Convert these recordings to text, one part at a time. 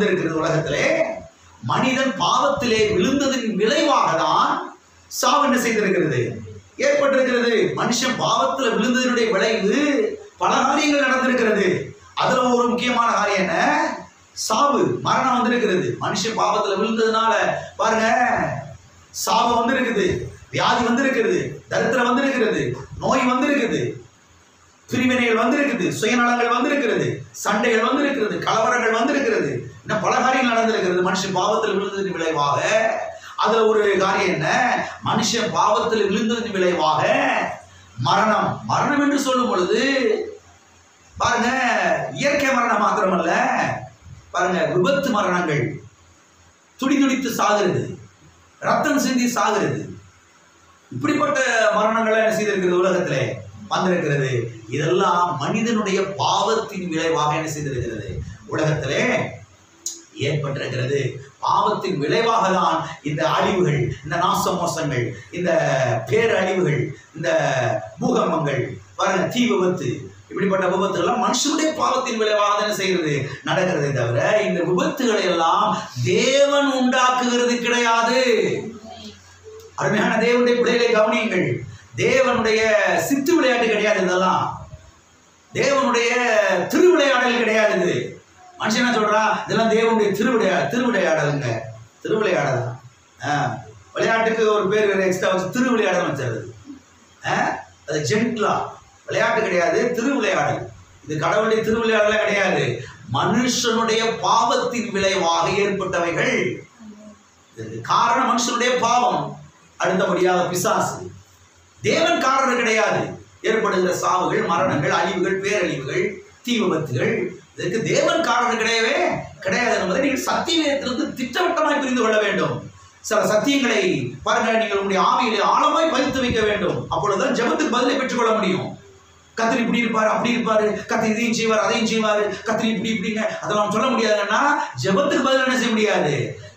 வந்திருக்கிறது உலகத்திலே. மனிதன் பாவத்திலே விழுந்ததின் விளைவாக தான் சாவு என்ன செய்திருக்கிறது, ஏற்பட்டிருக்கிறது. மனுஷன் பாவத்தில் விழுந்ததனுடைய விளைவு பல காரியங்கள் நடந்திருக்கிறது. அதுல ஒரு முக்கியமான காரியம் என்ன, சாவு, மரணம் வந்திருக்கிறது. மனுஷன் பாவத்தில் விழுந்ததுனால பாருங்க சாவு வந்திருக்குது, வியாதி வந்திருக்கிறது, தரித்திரம் வந்திருக்கிறது, நோய் வந்திருக்குது, பிரிவினைகள் வந்திருக்குது, சுயநலங்கள் வந்திருக்கிறது, சண்டைகள் வந்திருக்கிறது, கலவரங்கள் வந்திருக்கிறது, இன்னும் பல காரியங்கள் நடந்திருக்கிறது மனுஷன் பாவத்தில் விழுந்ததின் விளைவாக. அதுல ஒரு காரியம் என்ன, மனுஷன் பாவத்தில் விழுந்ததின் விளைவாக மரணம். மரணம் என்று சொல்லும் பொழுது பாருங்க இயற்கை மரணம் மாத்திரமல்ல, பாருங்க விபத்து மரணங்கள், துடிதுடித்து சாகிறது, ரத்தம் சிந்தி சாகிறது, இப்படிப்பட்ட மரணங்களை என்ன செய்திருக்கிறது உலகத்திலே வந்திருக்கிறது. இதெல்லாம் மனிதனுடைய பாவத்தின் விளைவாக என்ன செய்திருக்கிறது உலகத்திலே ஏற்பட்டிருக்கிறது. பாவத்தின் விளைவாக தான் இந்த அழிவுகள், இந்த நாச மோசங்கள், இந்த பேரழிவுகள், இந்த பூகம்பங்கள், பாருங்க தீ விபத்து, இப்படிப்பட்ட விபத்துகள்லாம் மனுஷனுடைய பாவத்தின் விளைவாக என்ன செய்கிறது நடக்கிறதே தவிர இந்த விபத்துகளை எல்லாம் தேவன் உண்டாக்குகிறது கிடையாது. அருமையான தேவனுடைய பிள்ளைகளை கவனியுங்கள். தேவனுடைய சித்து விளையாட்டு கிடையாது, இதெல்லாம் தேவனுடைய திருவிளையாடல் கிடையாது. இது மனுஷன் என்ன சொல்றா, இதெல்லாம் தேவனுடைய திருவிளையாடலுங்க, திருவிளையாடல். விளையாட்டுக்கு ஒரு பேர் வேற எக்ஸ்ட்ரா வச்சு திருவிளையாடல் வச்சிருது. அது ஜென்ட்லா விளையாட்டு கிடையாது, திருவிளையாடல். இது கடவுளுடைய திருவிளையாடல கிடையாது, மனுஷனுடைய பாவத்தின் விளைவாக ஏற்பட்டவைகள். காரணம் மனுஷனுடைய பாவம், அடுத்தபடியாக பிசாசு. தேவன் காரணம் கிடையாது. ஏற்படுகிற சாவுகள், மரணங்கள், அழிவுகள், பேரழிவுகள், தீ விபத்துகள், இதற்கு தேவன் காரணம் கிடையவே கிடையாது என்பதை நீங்கள் சத்தியத்திலிருந்து திட்டவட்டமாய் புரிந்து கொள்ள வேண்டும். சில சத்தியங்களை பாருங்க நீங்கள் உங்களுடைய ஆவியிலே ஆழமாய் பதித்து வைக்க வேண்டும். அப்பொழுதுதான் ஜெபத்துக்கு பதிலை பெற்றுக்கொள்ள முடியும். கத்திரி இப்படி இருப்பாரு, அப்படி இருப்பாரு, கத்திரி இதையும் செய்வார், அதையும் செய்வாரு, கத்திரி இப்படி இப்படிங்க அதெல்லாம் சொல்ல முடியாதுன்னா ஜெபத்துக்கு பதில் என்ன செய்ய முடியாது,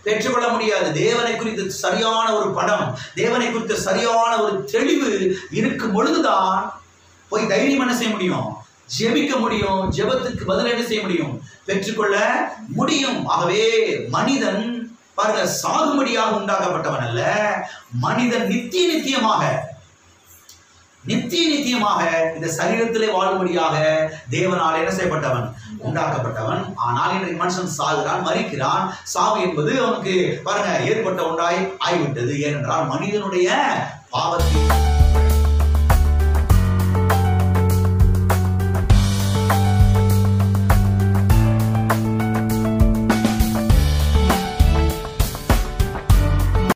பெற்றுக்கொள்ள முடியாது. தேவனை குறித்து சரியான ஒரு படம், தேவனை குறித்து சரியான ஒரு தெளிவு இருக்கும் பொழுதுதான் போய் தைரியம் என்ன செய்ய முடியும், ஜெபிக்க முடியும். ஜெபத்துக்கு பதில் என்ன செய்ய முடியும், பெற்றுக்கொள்ள முடியும். ஆகவே மனிதன் பாருங்க சாகுபடியாக உண்டாக்கப்பட்டவன் அல்ல, மனிதன் நித்தியமாக இந்த சரீரத்திலே வாழும்படியாக தேவனால் என்ன செய்யப்பட்டவன், உண்டாக்கப்பட்டவன். ஆனால் இன்றைக்கு மனுஷன் சாகுறான், மரிக்கிறான். சாவு என்பது அவனுக்கு பாருங்க ஏற்பட்ட ஒன்றாய் ஆகிவிட்டது. ஏனென்றால் மனிதனுடைய பாவத்தில்